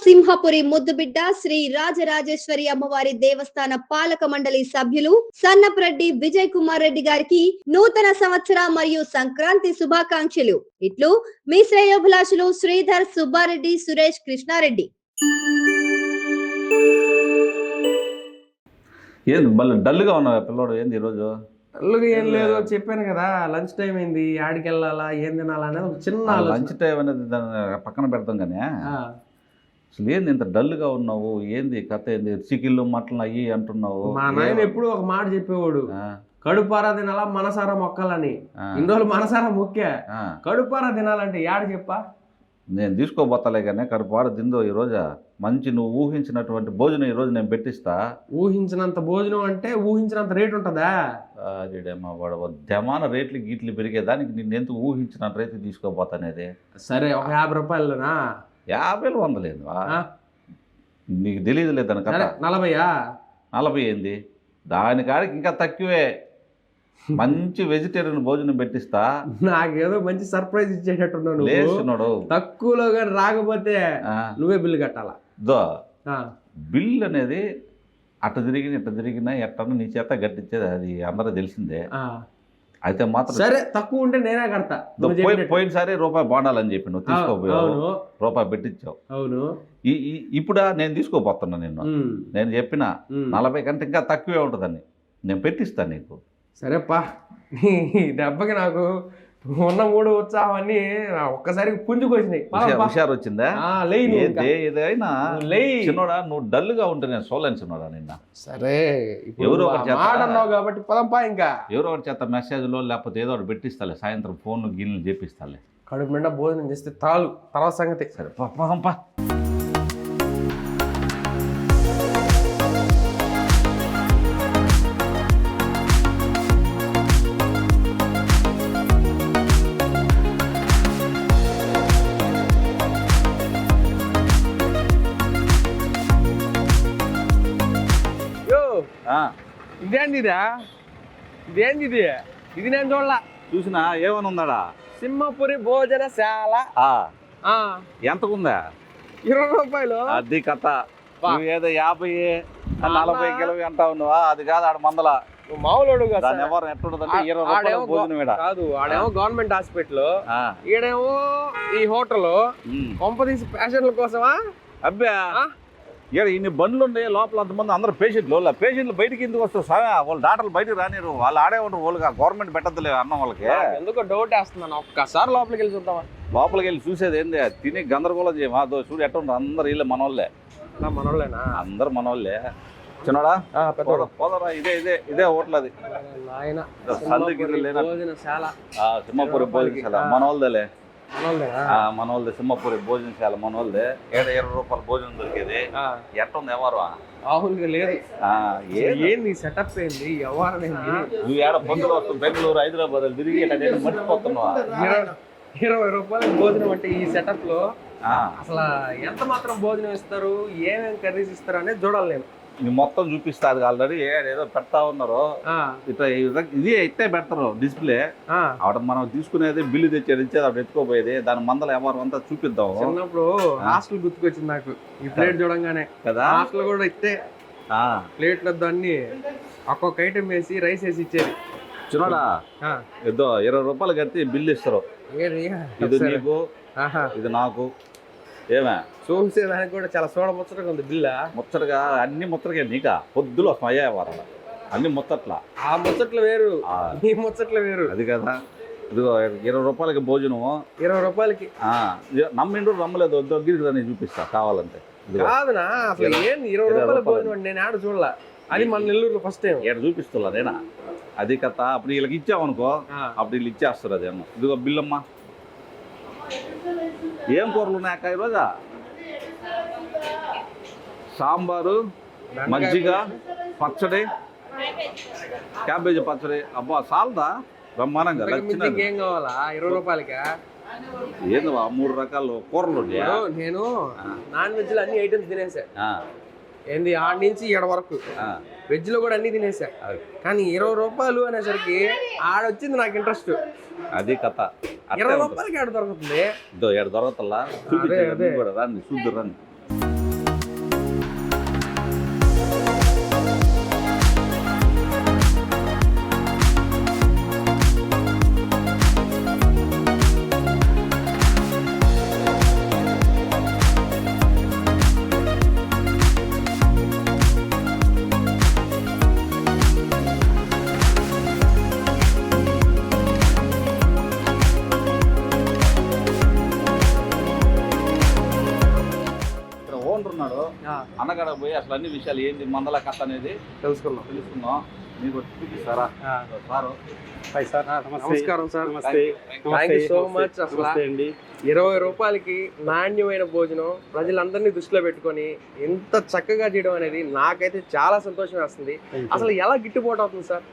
సింహపురి ముద్దుబిడ్డ శ్రీ రాజరాజేశ్వరి అమ్మవారి దేవస్థాన పాలక మండలి సభ్యులు సన్నప్రెడ్డి విజయ్ కుమార్ రెడ్డి గారికి నూతన సంవత్సర మరియు సంక్రాంతి శుభాకాంక్షలు. ఇట్లు మీ శ్రేయోభిలాషులు శ్రీధర్, సుబ్బారెడ్డి, సురేష్, కృష్ణారెడ్డి. ఏంది మళ్ళీ డల్గా ఉన్నావు పిల్లోడు? ఏంది ఈరోజు? డల్గా ఏం లేదు, చెప్పాను కదా లంచ్ టైం అయింది, ఆడికి వెళ్ళాలా ఏం తినాలా అనేది ఒక చిన్న లంచ్ టైం అనేది దాన్ని పక్కన పెడతాం కానీ అసలు ఏంది ఇంత డల్గా ఉన్నావు? ఏంది కథ? ఏంది చికెన్లు మటన్లు అయ్యి అంటున్నావు? మా నాయన ఎప్పుడు ఒక మాట చెప్పేవాడు, కడుపారా తినాలా మనసారా మొక్కాలని. ఇన్ని రోజులు మనసారా మొక్కా, కడుపారా తినాలంటే యాడ చెప్పా. నేను తీసుకోబోతాలే కానీ కడుపాడు తిందో ఈరోజు మంచి నువ్వు ఊహించినటువంటి భోజనం ఈరోజు నేను పెట్టిస్తా. ఊహించినంత భోజనం అంటే ఊహించినంత రేట్ ఉంటుందా? అదేమా వాడు దమాన రేట్లు గీట్లు పెరిగేదానికి నిన్నెంత ఊహించినంత రేట్లు తీసుకోబోతానేది. సరే ఒక 50 రూపాయలునా? 50 100 నీకు తెలియదు లేదని కదా. 40 ఏంది? దానికాడికి ఇంకా తక్కువే. మంచి వెజిటేరియన్ భోజనం పెట్టిస్తా. నాకేదో మంచి సర్ప్రైజ్ ఇచ్చేటట్టున్నాడు. తక్కువలో కానీ రాకపోతే నువ్వే బిల్లు కట్టాలా. బిల్ అనేది అట్ట తిరిగినా ఎట్టన్నా నీ చేత గట్టించేది అది అందరూ తెలిసిందే. అయితే మాత్రం సరే తక్కువ ఉంటే నేనే కడతా. పోయినసారి రూపాయి బాండాలని చెప్పి నువ్వు తీసుకోపోయావు, రూపాయి పెట్టించావు. అవును. ఇప్పుడా నేను తీసుకోపోతున్నా. నేను చెప్పిన 40 కంటే ఇంకా తక్కువే ఉంటుందని నేను పెట్టిస్తాను నీకు. సరేపా, దెబ్బకి నాకు ఉన్న 3 ఉత్సాహాన్ని ఒక్కసారి పుంజుకొచ్చినాయి. హుషారు వచ్చిందా? ఏదైనా చిన్నోడా నువ్వు డల్గా ఉంటే నేను చూడలేను చిన్నోడా నిన్న. సరే ఎవరో అన్నావు కాబట్టి పదంపా. ఇంకా ఎవరో ఒకటి చేత మెసేజ్లో లేకపోతే ఏదో ఒకటి పెట్టిస్తాలే, సాయంత్రం ఫోన్ గిన్నెలు చేపిస్తాలే. కడుపు నిండా భోజనం చేస్తే తర్వాత సంగతి. సరే పదంపా. ఇదేందిదా? ఇదేంది? ఇది నేను చూడలా. చూసినా ఏమని ఉందాడా? సింహపురి భోజనశాల. ఎంతకుందా? 20 రూపాయలు. అది కథ. ఏదో 50 40 కిలో అంటావు నువ్వు. అది కాదు ఆడ మందల మామూలు కాదు. ఎవరు ఎట్లుంటుందంటే 20 రూపాయలు భోజనం కాదు. ఆడేమో గవర్నమెంట్ హాస్పిటల్, ఈడేమో ఈ హోటల్. కొంపదీసి పేషెంట్ల కోసమా? అబ్బా ఇక్కడ ఇన్ని బండ్లు ఉన్నాయి లోపల, అంతమంది అందరూ పేషెంట్లు బయటికి ఎందుకు వస్తారు? వాళ్ళు డాక్టర్లు బయటకు రానిరు, వాళ్ళు ఆడే ఉంటారు. వాళ్ళకి గవర్నమెంట్ పెట్టద్దులే అన్నం వాళ్ళకి. ఎందుకో డౌట్ వేస్తున్నాను. ఒక్కసారి లోపలికి వెళ్ళి చూద్దామా? లోపలికి వెళ్ళి చూసేది ఏంది? తిని గందరగోళం చేయమా? చూడు ఎట్ట ఉంటారు అందరు. వీళ్ళే మనోళ్ళే. మనోళ్ళేనా? అందరు మనోళ్ళే. చిన్నోడా పోదరా. ఇదే హోటల్. అది సింహపురి భోజనశాల మనోళ్ళదేలే. మనోళ్ళదే సింహపురి భోజనశాల మనోళ్ళదే. 20 రూపాయల భోజనం దొరికేది. ఎట్టుంది ఎవరు? మామూలుగా లేదు. ఏంది సెటప్ ఏంది? ఎవరు నువ్వు ఏడ పొద్దులు వస్తావు బెంగళూరు హైదరాబాద్ తిరిగి మర్చిపోతున్నావా? 20 రూపాయల భోజనం అంటే ఈ సెటప్ లో అసలు ఎంత మాత్రం భోజనం ఇస్తారు, ఏమేమి కర్రీస్ ఇస్తారు అనేది చూడాలి. నేను నీ మొత్తం చూపిస్తాది. ఆల్రెడీ ఏదో పెడతా ఉన్నారు. ఇట్లా ఇది అయితే పెడతారు డిస్ప్లే. ఆవిడ మనం తీసుకునేది బిల్లు తెచ్చేది ఆవిడ ఎత్తుకోపోయేది. దాని మందల ఎవరు అంతా చూపిద్దాం. చిన్నప్పుడు హాస్టల్ గుర్తుకొచ్చింది నాకు ఈ ప్లేట్ చూడంగానే కదా. హాస్టల్ కూడా ఇస్తే ప్లేట్లు అన్ని ఒక్కొక్క ఐటమ్ వేసి రైస్ వేసి ఇచ్చేది. చిన్నడా ఏదో 20 రూపాయలు కట్టి బిల్లు ఇస్తారు. ఇది నీకు, ఇది నాకు. ఏమే చూసేదానికి కూడా చాలా చూడ ముచ్చటగా ఉంది. బిల్లా ముచ్చటగా అన్ని ముచ్చటగా నీకా పొద్దులు వస్తాయా వారాల అన్ని ముచ్చట్ల. ఆ ముచ్చట్లు వేరు, ఈ ముచ్చట్లు వేరు. అది కదా. ఇదిగో 20 రూపాయలకి భోజనం. 20 రూపాయలకి నమ్మిండు రమ్మలేదు. దగ్గరికి నేను చూపిస్తా కావాలంటే. కాదునా అసలు ఏంది 20 రూపాయల భోజనం? నేను ఆడ చూడలా. అది మన నెల్లూరులో ఫస్ట్ టైం. ఇక్కడ చూపిస్తున్నా నేనా. అది కథ. అప్పుడు వీళ్ళకి ఇచ్చామనుకో, అప్పుడు వీళ్ళు ఇచ్చేస్తారు. అది అన్న. ఇదిగో బిల్లమ్మా. ఏం కూరలు ఉన్నాయక్క ఈరోజా? సాంబారు, మజ్జిగ, పచ్చడి, క్యాబేజీ పచ్చడి. అబ్బా చాలదా? బ్రహ్మాండంగా. ఏం కావాలా 20 రూపాయలకా? ఏంది 3 రకాల కూరలు ఉన్నాయా? నేను నాన్ వెజ్ లో అన్ని ఐటమ్స్ తినేసా. ఏంది ఆడ నుంచి ఈడ వరకు వెజ్ లో కూడా అన్ని తినేసా. కానీ 20 రూపాయలు అనేసరికి ఆడొచ్చింది నాకు ఇంట్రెస్ట్. అది కథ. 20 రూపాయలకి ఆడ దొరుకుతుంది. దొరకతల్లా రండి చూద్దు రండి. ఉన్నాడు అన్నగాడ పోయి అసలు అన్ని విషయాలు ఏంది మందల కథ అనేది తెలుసుకుందాం. మీకు చూపిస్తారా సారు? నమస్కారం sir. Thank you so much. అసలు 20 రూపాయలకి నాణ్యమైన భోజనం ప్రజలందరినీ దృష్టిలో పెట్టుకొని ఎంత చక్కగా చేయడం అనేది నాకైతే చాలా సంతోషం వేస్తుంది. అసలు ఎలా గిట్టుబాటు అవుతుంది సార్?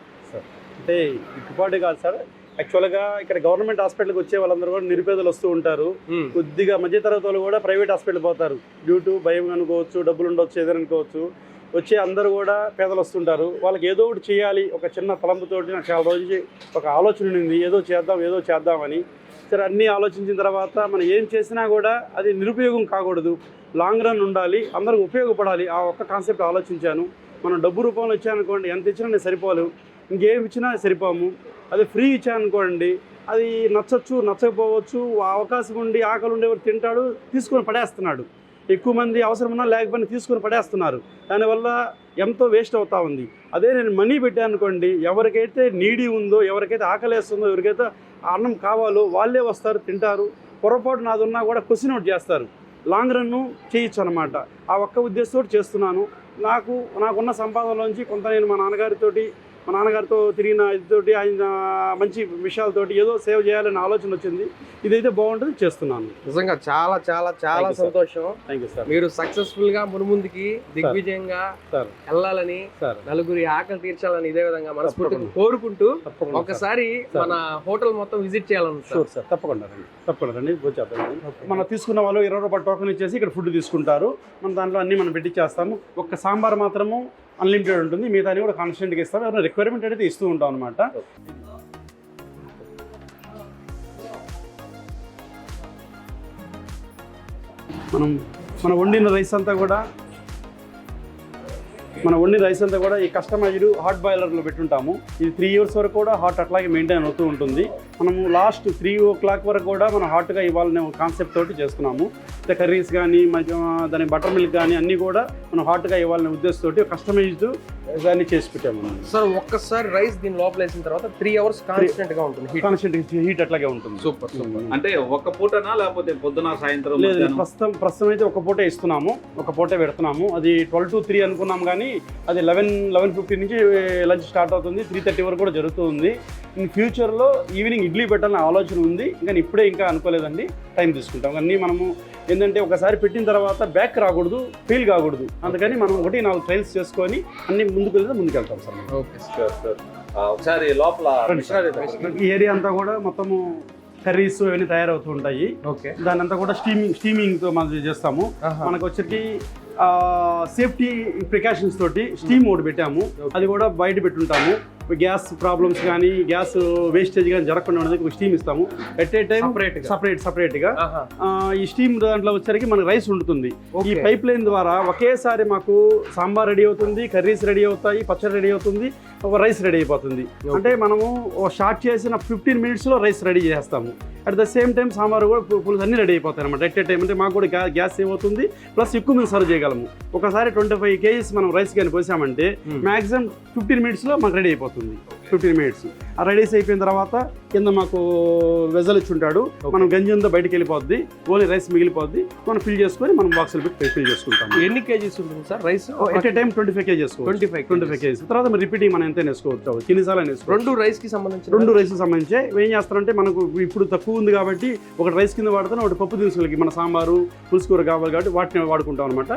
అంటే గిట్టుబాటు కాదు సార్, యాక్చువల్గా ఇక్కడ గవర్నమెంట్ హాస్పిటల్కి వచ్చే వాళ్ళందరూ కూడా నిరుపేదలు వస్తూ ఉంటారు. కొద్దిగా మధ్యతరగతి వాళ్ళు కూడా ప్రైవేట్ హాస్పిటల్ పోతారు. డ్యూ టు భయం అనుకోవచ్చు, డబ్బులు ఉండొచ్చు, ఏదైనా అనుకోవచ్చు. వచ్చే అందరూ కూడా పేదలు వస్తుంటారు. వాళ్ళకి ఏదో ఒకటి చేయాలి, ఒక చిన్న తలంపుతోటి నాకు చాలా రోజు ఒక ఆలోచన ఉంది, ఏదో చేద్దామని. సరే అన్నీ ఆలోచించిన తర్వాత మనం ఏం చేసినా కూడా అది నిరుపయోగం కాకూడదు, లాంగ్ రన్ ఉండాలి, అందరికి ఉపయోగపడాలి. ఆ ఒక్క కాన్సెప్ట్ ఆలోచించాను. మనం డబ్బు రూపంలో ఇచ్చానుకోండి, ఎంత ఇచ్చినా నేను సరిపోలేవు, ఇంకేం ఇచ్చినా సరిపోము. అదే ఫ్రీ ఇచ్చానుకోండి, అది నచ్చచ్చు, నచ్చకపోవచ్చు, అవకాశం ఉండి ఆకలి ఉండేవారు తింటాడు, తీసుకొని పడేస్తున్నాడు. ఎక్కువ మంది అవసరం ఉన్నా లేకపోయినా తీసుకొని పడేస్తున్నారు. దానివల్ల ఎంతో వేస్ట్ అవుతా ఉంది. అదే నేను మనీ పెట్టాను అనుకోండి, ఎవరికైతే నీడీ ఉందో, ఎవరికైతే ఆకలేస్తుందో, ఎవరికైతే అన్నం కావాలో వాళ్ళే వస్తారు, తింటారు. పొరపాటు నాదున్నా కూడా క్వశ్చన్ అవుట్ చేస్తారు. లాంగ్ రన్ను చేయొచ్చు అనమాట. ఆ ఒక్క ఉద్దేశంతో చేస్తున్నాను. నాకున్న సంపాదనలోంచి కొంత నేను మా నాన్నగారితో తిరిగిన ఇదితోటి, ఆయన మంచి విషయాలతోటి ఏదో సేవ చేయాలని ఆలోచన వచ్చింది. ఇదైతే బాగుంటుంది, చేస్తున్నాను. నిజంగా చాలా చాలా చాలా సంతోషం. Thank you sir. మీరు సక్సెస్ఫుల్ గా మునుముందుకి దిగ్విజయంగా వెళ్ళాలని, నలుగురి ఆకలి తీర్చాలని ఇదే విధంగా మనస్ఫూర్తిగా కోరుకుంటూ ఒకసారి మన హోటల్ మొత్తం విజిట్ చేయాలని సార్. తప్పకుండా రండి, వచ్చేద్దామండి. మనం తీసుకున్న వాళ్ళు 20 రూపాయల టోకెన్ ఇచ్చేసి ఇక్కడ ఫుడ్ తీసుకుంటారు. మనం దాంట్లో అన్ని మనం పెట్టించేస్తాము. ఒక్క సాంబార్ మాత్రము అన్లిమిటెడ్ ఉంటుంది, మిగతా కూడా కాన్స్టెంట్గా ఇస్తాం. ఎవరైనా రిక్వైర్మెంట్ అయితే ఇస్తూ ఉంటాం అనమాట. మనం వండిన రైస్ అంతా కూడా ఈ కస్టమైజ్డ్ హాట్ బాయిలర్లో పెట్టుంటాము. ఇది 3 years వరకు కూడా హాట్ అట్లాగే మెయింటైన్ అవుతూ ఉంటుంది. మనము లాస్ట్ 3 o'clock వరకు కూడా మనం హాట్గా ఇవ్వాలనే కాన్సెప్ట్ తోటి చేసుకున్నాము. కర్రీస్ కానీ దాని బటర్ మిల్క్ కానీ అన్నీ కూడా మనం హాట్గా ఇవ్వాలనే ఉద్దేశంతో కస్టమైజ్డ్ దాన్ని చేసి పెట్టాము. సార్ ఒక్కసారి రైస్ దీని లోపల వేసిన తర్వాత 3 hours కాన్స్టెంట్గా ఉంటుంది, కాన్స్టెంట్ హీట్ అట్లాగే ఉంటుంది. సూపర్. అంటే ఒక పూటనా లేకపోతే పొద్దున సాయంత్రం? లేదు, ప్రస్తుతం అయితే ఒక పూటే ఇస్తున్నాము, ఒక పూటే పెడుతున్నాము. అది 12 to 3 అనుకున్నాం, కానీ అది 11:50 నుంచి లంచ్ స్టార్ట్ అవుతుంది. 3:30 వరకు కూడా జరుగుతుంది. ఇన్ ఫ్యూచర్లో ఈవినింగ్ ఇడ్లీ పెట్టాలని ఆలోచన ఉంది, కానీ ఇప్పుడే ఇంకా అనుకోలేదండి. టైం తీసుకుంటాం. అన్నీ మనము ఏంటంటే ఒకసారి పెట్టిన తర్వాత బ్యాక్ రాకూడదు, ఫెయిల్ కాకూడదు. అందుకని మనం 1-4 ట్రయల్స్ చేసుకొని అన్ని ముందుకెళ్తాం సార్. Okay sir. ఒకసారి లోపల ఈ ఏరియా అంతా కూడా మొత్తము కర్రీస్ ఇవన్నీ తయారవుతూ ఉంటాయి. ఓకే. దాని అంతా కూడా స్టీమింగ్తో మనం చేస్తాము. మనకు వచ్చేసి సేఫ్టీ ప్రికాషన్స్ తోటి స్టీమ్ ఒకటి పెట్టాము. అది కూడా బయట పెట్టుంటాము. గ్యాస్ ప్రాబ్లమ్స్ కానీ గ్యాస్ వేస్టేజ్ కానీ జరగకుండా ఉండడానికి ఒక స్టీమ్ ఇస్తాము. ఎట్ ఏ టైం సపరేట్గా ఈ స్టీమ్ దాంట్లో వచ్చరికి మనకి రైస్ ఉంటుంది. ఈ పైప్ లైన్ ద్వారా ఒకేసారి మాకు సాంబార్ రెడీ అవుతుంది, కర్రీస్ రెడీ అవుతాయి, పచ్చడి రెడీ అవుతుంది, ఒక రైస్ రెడీ అయిపోతుంది. అంటే మనము స్టార్ట్ చేసిన 15 minutesలో రైస్ రెడీ చేస్తాము. At the same time sambar కూడా పులుసు అన్నీ రెడీ అయిపోతాయి అనమాట. ఎట్ ఏ టైం అంటే మాకు కూడా గ్యాస్ సేవ్ అవుతుంది, ప్లస్ ఎక్కువ మేము సర్వ్ చేయగలము. ఒకసారి 25 kgs మనం రైస్ కానీ పోసామంటే మ్యాక్సిమం 15 minutesలో మాకు రెడీ అయిపోతుంది. 15 minutes ఆ రెడీస్ అయిపోయిన తర్వాత కింద మాకు వెజల్ ఇచ్చి ఉంటాడు. మనం గంజి ఉందో బయటకు వెళ్ళిపోద్ది, ఓన్లీ రైస్ మిగిలిపోద్ది. మనం ఫిల్ చేసుకొని మనం బాక్సులు పెట్టి ఫిల్ చేసుకుంటాం. ఎన్ని కేజీస్ ఉంటుంది sir rice? At a time 25 kgs. 25 kgs తర్వాత మనం రిపీటింగ్ మనం ఎంత వేసుకోవచ్చు, ఎన్నిసార్లు వేసుకోవచ్చు. 2 రైస్కి సంబంధించి ఏం చేస్తారంటే మనకు ఇప్పుడు తక్కువ ఉంది కాబట్టి ఒకటి రైస్ కింద వాడుతాను, ఒకటి పప్పు దినుసులకి మన సాంబారు పులుసు కూర కావాలి కాబట్టి వాటిని వాడుకుంటాం అనమాట.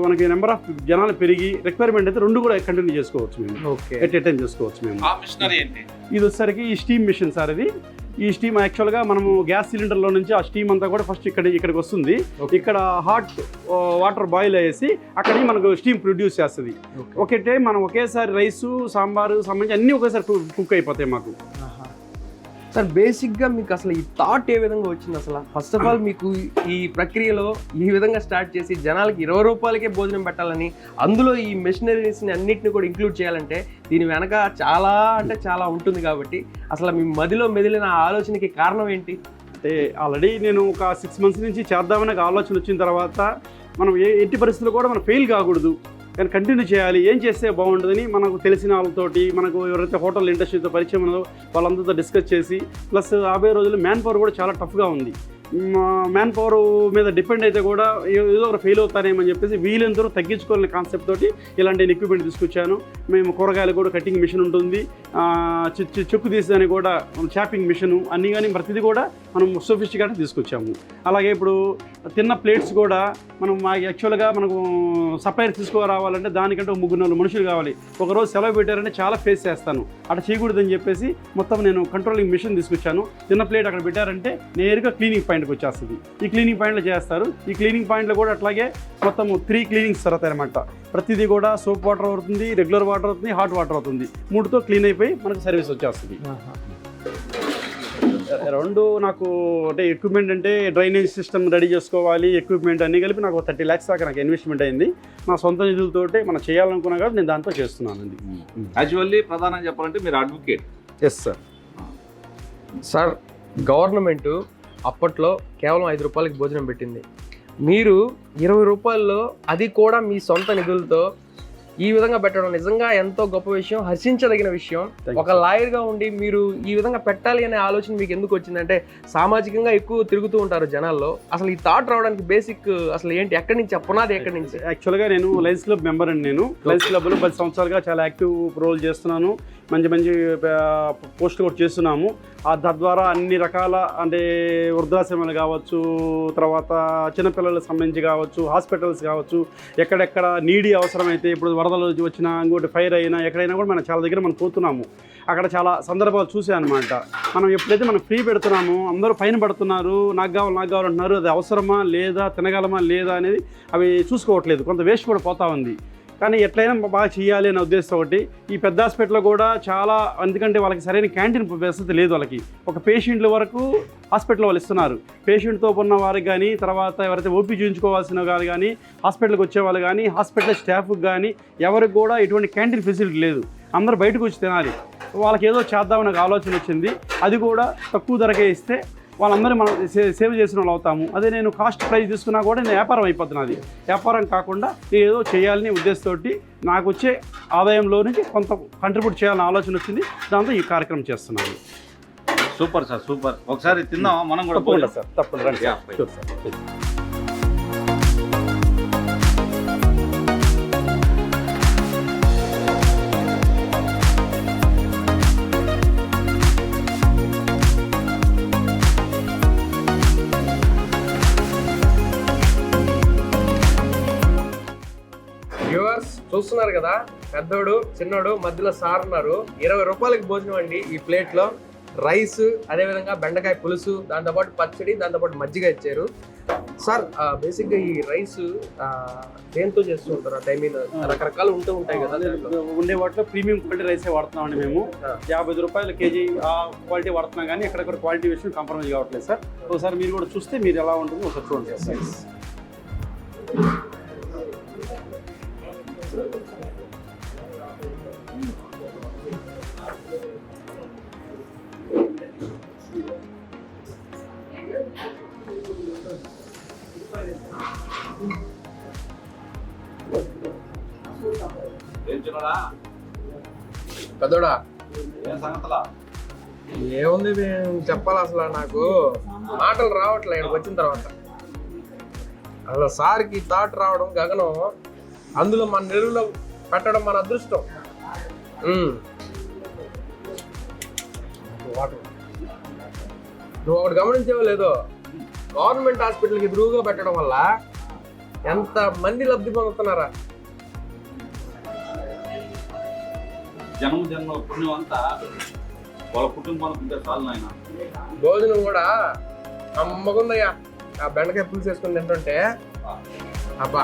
మనకి నెంబర్ ఆఫ్ జనాలు పెరిగి రిక్వైర్మెంట్ అయితే 2 కూడా కంటిన్యూ చేసుకోవచ్చు మేము. ఓకే. ఎట్ ఏ టైం చేసుకోవచ్చు మేము. ఇది వచ్చేసరికి ఈ స్టీమ్ మిషన్ సార్. ఇది ఈ స్టీమ్ యాక్చువల్గా మనము గ్యాస్ సిలిండర్లో నుంచి ఆ స్టీమ్ అంతా కూడా ఫస్ట్ ఇక్కడికి వస్తుంది. ఇక్కడ హాట్ వాటర్ బాయిల్ అయ్యేసి అక్కడికి మనకు స్టీమ్ ప్రొడ్యూస్ చేస్తుంది. ఒకే టైం మనం ఒకేసారి రైసు సాంబారు సంబంధించి అన్నీ ఒకేసారి కుక్ అయిపోతాయి మాకు. సార్ బేసిక్గా మీకు అసలు ఈ థాట్ ఏ విధంగా వచ్చింది అసలు? ఫస్ట్ ఆఫ్ ఆల్ మీకు ఈ ప్రక్రియలో ఈ విధంగా స్టార్ట్ చేసి జనాలకి 20 రూపాయలకే భోజనం పెట్టాలని, అందులో ఈ మెషినరీస్ని అన్నిటిని కూడా ఇంక్లూడ్ చేయాలంటే దీని వెనక చాలా అంటే చాలా ఉంటుంది. కాబట్టి అసలు మీ మదిలో మెదిలిన ఆలోచనకి కారణం ఏంటి? అంటే ఆల్రెడీ నేను ఒక 6 months నుంచి చేద్దామనే ఆలోచన వచ్చిన తర్వాత మనం ఎట్టి పరిస్థితుల్లో కూడా మనం ఫెయిల్ కాకూడదు, కానీ కంటిన్యూ చేయాలి. ఏం చేస్తే బాగుంటుందని మనకు తెలిసిన వాళ్ళతోటి, మనకు ఎవరైతే హోటల్ ఇండస్ట్రీతో పరిచయం ఉన్నదో వాళ్ళందరితో డిస్కస్ చేసి, ప్లస్ రాబోయే రోజుల్లో మ్యాన్ పవర్ కూడా చాలా టఫ్గా ఉంది. మ్యాన్ పవర్ మీద డిపెండ్ అయితే కూడా ఏదో ఒక ఫెయిల్ అవుతానేమని చెప్పేసి వీలందరూ తగ్గించుకోవాలనే కాన్సెప్ట్ తోటి ఇలాంటి ఎక్విప్మెంట్ తీసుకొచ్చాను. మేము కూరగాయలు కూడా కటింగ్ మిషన్ ఉంటుంది, చెక్కు తీసేదానికి కూడా చాపింగ్ మిషను, అన్నీ కానీ ప్రతిదీ కూడా మనం సోఫిస్టికేట్ తీసుకొచ్చాము. అలాగే ఇప్పుడు తిన్న ప్లేట్స్ కూడా మనం యాక్చువల్గా మనకు సప్లైర్ తీసుకురావాలంటే దానికంటే 3-4 మనుషులు కావాలి. ఒకరోజు సెలవు పెట్టారంటే చాలా ఫేస్ చేస్తాను, అట్లా చేయకూడదని చెప్పేసి మొత్తం నేను కంట్రోలింగ్ మిషన్ తీసుకొచ్చాను. తిన్న ప్లేట్ అక్కడ పెట్టారంటే నేరుగా క్లీనింగ్ పాయింట్కి వచ్చేస్తుంది. ఈ క్లీనింగ్ పాయింట్లో చేస్తారు. ఈ క్లీనింగ్ పాయింట్లో కూడా అట్లాగే మొత్తం 3 క్లీనింగ్స్ జరుగుతాయి అనమాట. ప్రతిదీ కూడా సోప్ వాటర్ అవుతుంది, రెగ్యులర్ వాటర్ అవుతుంది, హాట్ వాటర్ అవుతుంది. 3తో క్లీన్ అయిపోయి మనకు సర్వీస్ వచ్చేస్తుంది. రెండు నాకు అంటే ఎక్విప్మెంట్ అంటే డ్రైనేజ్ సిస్టమ్ రెడీ చేసుకోవాలి, ఎక్విప్మెంట్ అన్నీ కలిపి నాకు 30 lakhs దాకా నాకు ఇన్వెస్ట్మెంట్ అయింది. నా సొంత నిధులతోటే మనం చేయాలనుకున్నా కాబట్టి నేను దాంతో చేస్తున్నానండి. యాక్చువల్లీ ప్రధానంగా చెప్పాలంటే మీరు advocate. Yes sir. Sir government అప్పట్లో కేవలం 5 రూపాయలకి భోజనం పెట్టింది. మీరు 20 రూపాయల్లో, అది కూడా మీ సొంత నిధులతో ఈ విధంగా పెట్టడం నిజంగా ఎంతో గొప్ప విషయం, హర్షించదగిన విషయం. ఒక లాయర్గా ఉండి మీరు ఈ విధంగా పెట్టాలి అనే ఆలోచన మీకు ఎందుకు వచ్చిందంటే, సామాజికంగా ఎక్కువ తిరుగుతూ ఉంటారు జనాల్లో, అసలు ఈ థాట్ రావడానికి బేసిక్ అసలు ఏంటి, ఎక్కడి నుంచి, పునాది ఎక్కడి నుంచి? యాక్చువల్గా నేను లయన్స్ క్లబ్ మెంబర్ అండి. నేను లయన్స్ క్లబ్లో 10 సంవత్సరాలుగా చాలా యాక్టివ్ రోల్ చేస్తున్నాను. మంచి మంచి పోస్టులు కూడా చేస్తున్నాము. తద్వారా అన్ని రకాల అంటే వృద్ధాశ్రమాలు కావచ్చు, తర్వాత చిన్నపిల్లలకు సంబంధించి కావచ్చు, హాస్పిటల్స్ కావచ్చు, ఎక్కడెక్కడ నీడి అవసరమైతే, ఇప్పుడు వరదలు వచ్చినా, ఇంకోటి ఫైర్ అయినా, ఎక్కడైనా కూడా మనం చాలా దగ్గర మనం పోతున్నాము. అక్కడ చాలా సందర్భాలు చూసాను అనమాట. మనం ఎప్పుడైతే మనం ఫ్రీ పెడుతున్నామో అందరూ ఫైన్ పడుతున్నారు, నాకు కావాలంటున్నారు. అది అవసరమా లేదా, తినగలమా లేదా అనేది అవి చూసుకోవట్లేదు. కొంత వేస్ట్ కూడా పోతా ఉంది. కానీ ఎట్లయినా బాగా చేయాలి అనే ఉద్దేశం ఒకటి. ఈ పెద్ద హాస్పిటల్లో కూడా చాలా, ఎందుకంటే వాళ్ళకి సరైన క్యాంటీన్ వసతి లేదు. వాళ్ళకి ఒక పేషెంట్ల వరకు హాస్పిటల్ వాళ్ళు ఇస్తున్నారు. పేషెంట్తో ఉన్న వారికి కానీ, తర్వాత ఎవరైతే ఓపీ చూయించుకోవాల్సిన వాళ్ళు కానీ, హాస్పిటల్కి వచ్చే వాళ్ళు కానీ, హాస్పిటల్ స్టాఫ్కి కానీ ఎవరికి కూడా ఎటువంటి క్యాంటీన్ ఫెసిలిటీ లేదు. అందరూ బయటకు వచ్చి తినాలి. వాళ్ళకి ఏదో చేద్దామని ఒక ఆలోచన వచ్చింది. అది కూడా తక్కువ ధరకే ఇస్తే వాళ్ళందరూ మనం సేవ్ చేసిన వాళ్ళు అవుతాము. అదే నేను కాస్ట్ ప్రైస్ తీసుకున్నా కూడా నేను వ్యాపారం అయిపోతున్నది. వ్యాపారం కాకుండా నేను ఏదో చేయాలని ఉద్దేశంతో నాకు వచ్చే ఆదాయంలో నుంచి కొంత కంట్రిబ్యూట్ చేయాలని ఆలోచన వచ్చింది. దాంతో ఈ కార్యక్రమం చేస్తున్నాను. Super sir, super. ఒకసారి తిందామా మనం కూడా? తప్పకుండా సార్, తప్పకుండా రండి సార్. Sure sir. వ్యూవర్స్ చూస్తున్నారు కదా, పెద్దోడు చిన్నోడు మధ్యలో సార్ ఉన్నారు. 20 రూపాయలకి భోజనం అండి. ఈ ప్లేట్లో రైస్, అదేవిధంగా బెండకాయ పులుసు, దాంతోపాటు పచ్చడి, దాంతోపాటు మజ్జిగ ఇచ్చారు. సార్ బేసిక్గా ఈ రైస్ దేంతో చేస్తూ ఉంటారు? ఐ మీన్ రకరకాలు ఉంటూ ఉంటాయి కదా, ఉండే వాటిలో ప్రీమియం క్వాలిటీ రైసే వాడుతున్నామండి మేము. 55 రూపాయల కేజీ ఆ క్వాలిటీ వాడుతున్నాం, కానీ ఎక్కడెక్కడ క్వాలిటీ విషయం కాంప్రమైజ్ కావట్లేదు సార్. ఒకసారి మీరు కూడా చూస్తే మీరు ఎలా ఉంటుందో ఒకసారి చూడండి సార్. పెద్దోడా ఏం సంగతులా? ఏముంది చెప్పాలి, అసలు నాకు మాటలు రావట్లే ఇక్కడికి వచ్చిన తర్వాత. అసలు సార్కి థాట్ రావడం గగనం, అందులో మన నెలవులో పెట్టడం మన అదృష్టం. నువ్వు ఒకటి గమనించేవో లేదో, గవర్నమెంట్ హాస్పిటల్కి ఎదురుగా పెట్టడం వల్ల ఎంత మంది లబ్ధి పొందుతున్నారా? జన్మ పుణ్యం అంతా వాళ్ళ కుటుంబానికి ఉంటే చాలు నాయన. భోజనం కూడా అమ్మకుందయ్యా, ఆ బెండకాయ పులుసు వేసుకుని తింటుంటే అబ్బా.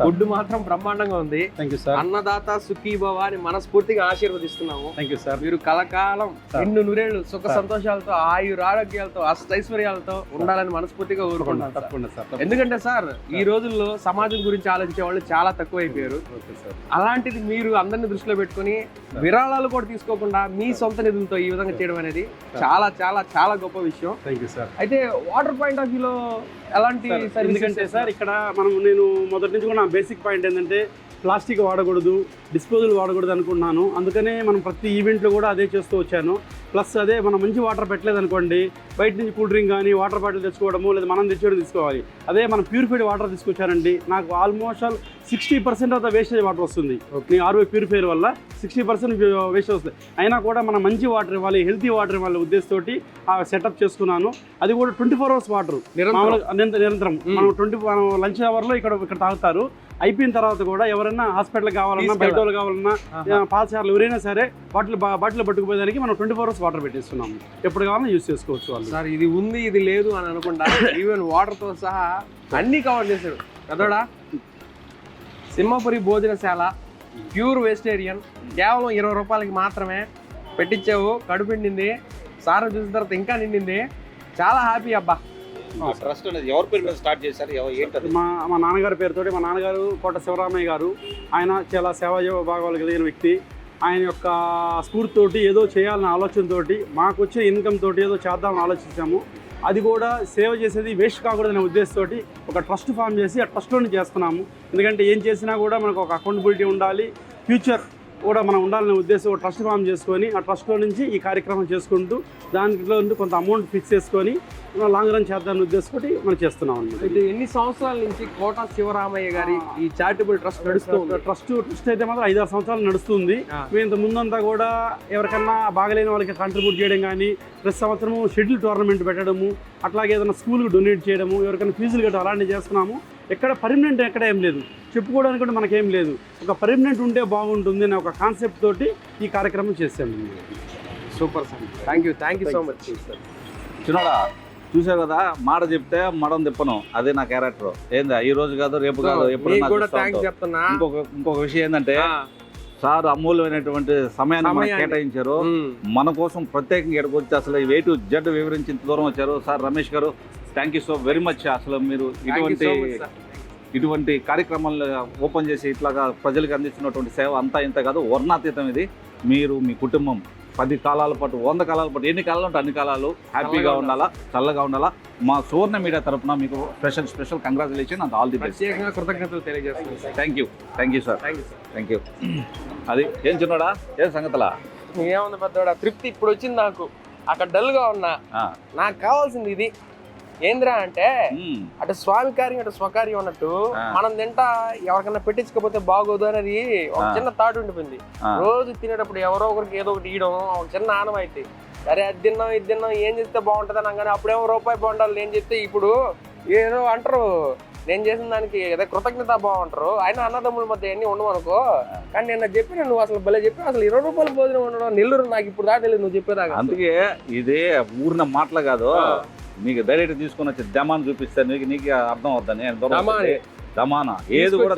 ఫుడ్ మాత్రం బ్రహ్మాండంగా ఉంది. Thank you sir. అన్నదాత సుఖీభవ అని మనస్ఫూర్తిగా ఆశీర్వదిస్తున్నాము. Thank you sir. మీరు కలకాలం ఎన్ను నూరేళ్లు సుఖ సంతోషాలతో ఆరోగ్యాలతో అష్టైశ్వర్యాలతో ఉండాలని మనస్ఫూర్తిగా కోరుకుంటున్నాను. తప్పకుండా సార్. ఎందుకంటే సార్ ఈ రోజుల్లో సమాజం గురించి ఆలోచించే వాళ్ళు చాలా తక్కువైపోయారు. అలాంటిది మీరు అందరిని దృష్టిలో పెట్టుకుని విరాళాలు కూడా తీసుకోకుండా మీ సొంత నిధులతో ఈ విధంగా చేయడం అనేది చాలా చాలా చాలా గొప్ప విషయం. Thank you sir. అయితే వాటర్ పాయింట్ ఆఫ్ వ్యూలో ఎలాంటి ఎందుకంటే సార్ ఇక్కడ నేను మొదటి నుంచి కూడా నా బేసిక్ పాయింట్ ఏంటంటే ప్లాస్టిక్ వాడకూడదు, డిస్పోజల్ వాడకూడదు అనుకున్నాను. అందుకనే మనం ప్రతి ఈవెంట్లో కూడా అదే చేస్తూ వచ్చాను. ప్లస్ అదే మనం మంచి వాటర్ పెట్టలేదు అనుకోండి, బయట నుంచి కూల్ డ్రింక్ కానీ వాటర్ బాటిల్ తెచ్చుకోవడము లేదా మనం తెచ్చుకోవడం తీసుకోవాలి. అదే మనం ప్యూరిఫైడ్ వాటర్ తీసుకొచ్చారండి, నాకు almost 60% of the wastage water వస్తుంది. ఈ RO ప్యూరిఫైర్ వల్ల 60% వేస్టేజ్ వస్తుంది. అయినా కూడా మనం మంచి వాటర్ ఇవ్వాలి, హెల్తీ వాటర్ ఇవ్వాలి ఉద్దేశంతో ఆ సెటప్ చేసుకున్నాను. అది కూడా 24 hours వాటర్ నిరంతరం. మనం లంచ్ అవర్లో ఇక్కడ తాగుతారు. అయిపోయిన తర్వాత కూడా ఎవరైనా హాస్పిటల్ కావాలన్నా బయట వాళ్ళు కావాలన్నా పాలసార్లు ఎవరైనా సరే బాటిల్ పట్టుకుపోయేదానికి మనం 24 hours వాటర్ పెట్టిస్తున్నాము. ఎప్పుడు కావాలన్నా యూజ్ చేసుకోవచ్చు వాళ్ళు. సార్ ఇది ఉంది ఇది లేదు అని అనుకుంటా ఈవెన్ వాటర్తో సహా అన్నీ కవర్ చేశాడు కదోడా. సింహపురి భోజనశాల ప్యూర్ వెజిటేరియన్ కేవలం 20 రూపాయలకి మాత్రమే పెట్టించావు. కడుపు నిండింది, సార్ చూసిన తర్వాత ఇంకా నిండింది. చాలా హ్యాపీ అబ్బా. ట్రస్ట్ అనేది ఎవరి పేరు మీద స్టార్ట్ చేశారు? ఏంటది? మా నాన్నగారి పేరుతోటి, మా నాన్నగారు కోట శివరామయ్య గారు. ఆయన చాలా సేవాజీవ భాగాలు కలిగిన వ్యక్తి. ఆయన యొక్క స్ఫూర్తితోటి ఏదో చేయాలన్న ఆలోచనతోటి మాకు వచ్చే ఇన్కమ్ తోటి ఏదో చేద్దామని ఆలోచించాము. అది కూడా సేవ చేసేది వేస్ట్ కాకూడదనే ఉద్దేశంతో ఒక ట్రస్ట్ ఫామ్ చేసి ఆ ట్రస్ట్లోనే చేస్తున్నాము. ఎందుకంటే ఏం చేసినా కూడా మనకు ఒక అకౌంటబిలిటీ ఉండాలి, ఫ్యూచర్ కూడా మనం ఉండాలనే ఉద్దేశం ఒక ట్రస్ట్ ఫామ్ చేసుకొని ఆ ట్రస్ట్లో నుంచి ఈ కార్యక్రమం చేసుకుంటూ దాంట్లో కొంత అమౌంట్ ఫిక్స్ చేసుకొని లాంగ్ రన్ చేద్దామని ఉద్దేశంతో మనం చేస్తున్నాం అన్నమాట. అయితే ఎన్ని సంవత్సరాల నుంచి కోట శివరామయ్య గారి ఈ చారిటబుల్ ట్రస్ట్ నడుస్తుంది? ట్రస్ట్ అయితే మాత్రం 5-6 సంవత్సరాలు నడుస్తుంది. మేము ఇంత ముందంతా కూడా ఎవరికన్నా బాగలేని వాళ్ళకి కాంట్రిబ్యూట్ చేయడం కానీ, ప్రతి సంవత్సరము షెడ్యూల్ టోర్నమెంట్ పెట్టడము, అట్లాగే ఏదైనా స్కూల్కి డొనేట్ చేయడము, ఎవరికైనా ఫీజులు కట్టడం అలాంటివి చేస్తున్నాము. ఎక్కడ పర్మనెంట్ ఎక్కడ ఏం లేదు, చెప్పుకోవడానికి కూడా మనకేం లేదు. ఒక పర్మనెంట్ ఉంటే బాగుంటుంది అనే ఒక కాన్సెప్ట్ తోటి ఈ కార్యక్రమం చేసాము. Super sir, thank you so much. చిన్నోడా చూసావు కదా, మాట చెప్తే మడం తిప్పను, అదే నా క్యారెక్టర్. ఏందా ఈ రోజు కాదు రేపు కాదు ఎప్పుడు. ఇంకొక విషయం ఏంటంటే సార్ అమూల్యమైనటువంటి సమయాన్ని కేటాయించారు మన కోసం. ప్రత్యేకంగా ఇక్కడికి వచ్చి అసలు A to Z వివరించి ఇంత దూరం వచ్చారు. సార్ రమేష్ గారు, thank you so very much. అసలు మీరు ఇటువంటి కార్యక్రమాలు ఓపెన్ చేసి ఇట్లాగా ప్రజలకు అందిస్తున్నటువంటి సేవ అంతా ఇంత కాదు, వర్ణాతీతం ఇది. మీరు మీ కుటుంబం 10 కాలాల పాటు 100 కాలాల పాటు ఎన్ని కాలాలు ఉంటే అన్ని కాలాలు హ్యాపీగా ఉండాలా, చల్లగా ఉండాలా. మా సువర్ణ మీడియా తరఫున మీకు special congratulation and all the best. కృతజ్ఞతలు తెలియజేస్తున్నాను. Thank you sir. Thank you. అది ఏం చిన్నోడా, ఏం సంగతులా? ఏముంది పెద్దోడా, తృప్తి ఇప్పుడు వచ్చింది నాకు. అక్కడ డల్గా ఉన్నా, నాకు కావాల్సింది ఇది. ఏంద్రా అంటే అటు స్వామి కార్యం అటు స్వకార్యం అన్నట్టు మనం తింటా ఎవరికైనా పెట్టించకపోతే బాగోదు అనేది ఒక చిన్న థాట్ ఉండిపోయింది. రోజు తినేటప్పుడు ఎవరో ఒకరికి ఏదో ఒకటి ఇవ్వడం ఒక చిన్న ఆనమైతే, సరే అది తిన్నాం ఇది తిన్నాం ఏం చేస్తే బాగుంటుంది అనగానే అప్పుడేమో రూపాయి బాగుండాలి నేను చెప్తే ఇప్పుడు ఏదో అంటారు నేను చేసిన దానికి ఏదో కృతజ్ఞత బాగుంటారు. అయినా అన్నదమ్ముల మధ్య అన్ని ఉండవు అనుకో. కానీ నేను చెప్పిన నువ్వు అసలు భలే చెప్పి అసలు 20 రూపాయల భోజనం ఉండడం నెల్లూరు నాకు ఇప్పుడు దాకా తెలియదు నువ్వు చెప్పేదాకా. అందుకే ఇదే ఊరిన మాటలు కాదు, నీకు డైరెక్ట్ తీసుకుని వచ్చి దమాను చూపిస్తే నీకు అర్థం అవుతుంది. దమానా ఏది కూడా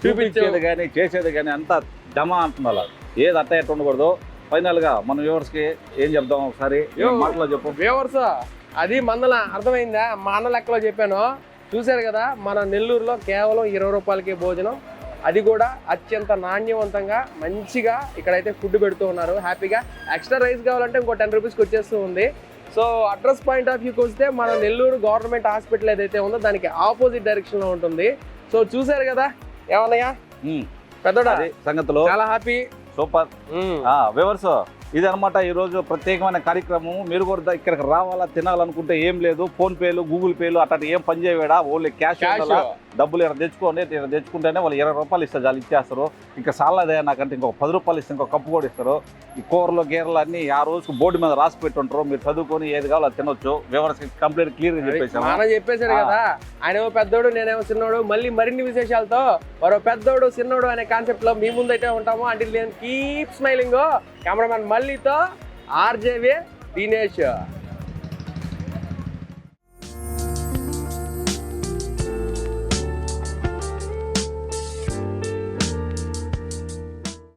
చూపించేది కానీ చేసేది కానీ అంతా దమా అంటున్నా. ఏది అట్ట ఎట్ట ఉండకూడదు. ఫైనల్ గా మన వ్యూవర్స్ కి ఏం చెప్దాం ఒకసారి మాటలో చెప్పు. వ్యూవర్స్ అది మందల అర్థమైందా? మా అన్న లెక్కలో చెప్పాను. చూశారు కదా, మన నెల్లూరులో కేవలం 20 రూపాయలకే భోజనం, అది కూడా అత్యంత నాణ్యవంతంగా మంచిగా ఇక్కడైతే ఫుడ్ పెడుతూ ఉన్నారు. హ్యాపీగా ఎక్స్ట్రా రైస్ కావాలంటే ఇంకో 10 రూపీస్కి వచ్చేస్తూ ఉంది. సో అడ్రస్ పాయింట్ ఆఫ్ వ్యూకి వస్తే మన నెల్లూరు గవర్నమెంట్ హాస్పిటల్ ఏదైతే ఉందో దానికి ఆపోజిట్ డైరెక్షన్ లో ఉంటుంది. సో చూసారు కదా ఏమన్నాయా పెద్దోడా సంగతిలో చాలా హ్యాపీ. సూపర్ వ్యూవర్స్, ఇది అనమాట ఈరోజు ప్రత్యేకమైన కార్యక్రమం. మీరు కూడా ఇక్కడికి రావాలా తినాలనుకుంటే ఏం లేదు, ఫోన్ పేలు గూగుల్ పేలు అట్లా ఏం పని చేయడా, ఓన్లీ క్యాష్ డబ్బులు ఇక్కడ తెచ్చుకోండి. ఇక్కడ తెచ్చుకుంటేనే వాళ్ళు 20 రూపాయలు ఇస్తారు, చాలు ఇచ్చేస్తారు. ఇంకా సాలదే నాకంటే ఇంకొక 10 రూపాయలు ఇస్తే ఇంకొక కప్పు కూడా ఇస్తారు. ఈ కూరలు గీరలు అన్ని ఆ రోజుకు బోర్డు మీద రాసి పెట్టుంటారు, మీరు చదువుకొని ఏది కావాలో అది తినొచ్చు. వ్యూవర్స్ కంప్లీట్ క్లియర్ గా చెప్పేశారు కదా. ఆయనేమో పెద్దోడు నేనేమో చిన్నోడు. మళ్ళీ మరిన్ని విశేషాలతో మరో పెద్దోడు చిన్నోడు అనే కాన్సెప్ట్ లో మీ ముందైతే ఉంటాము. అంటే కీప్ స్మైలింగ్ కెమెరామెన్ మళ్ళీతో RJV దినేష్.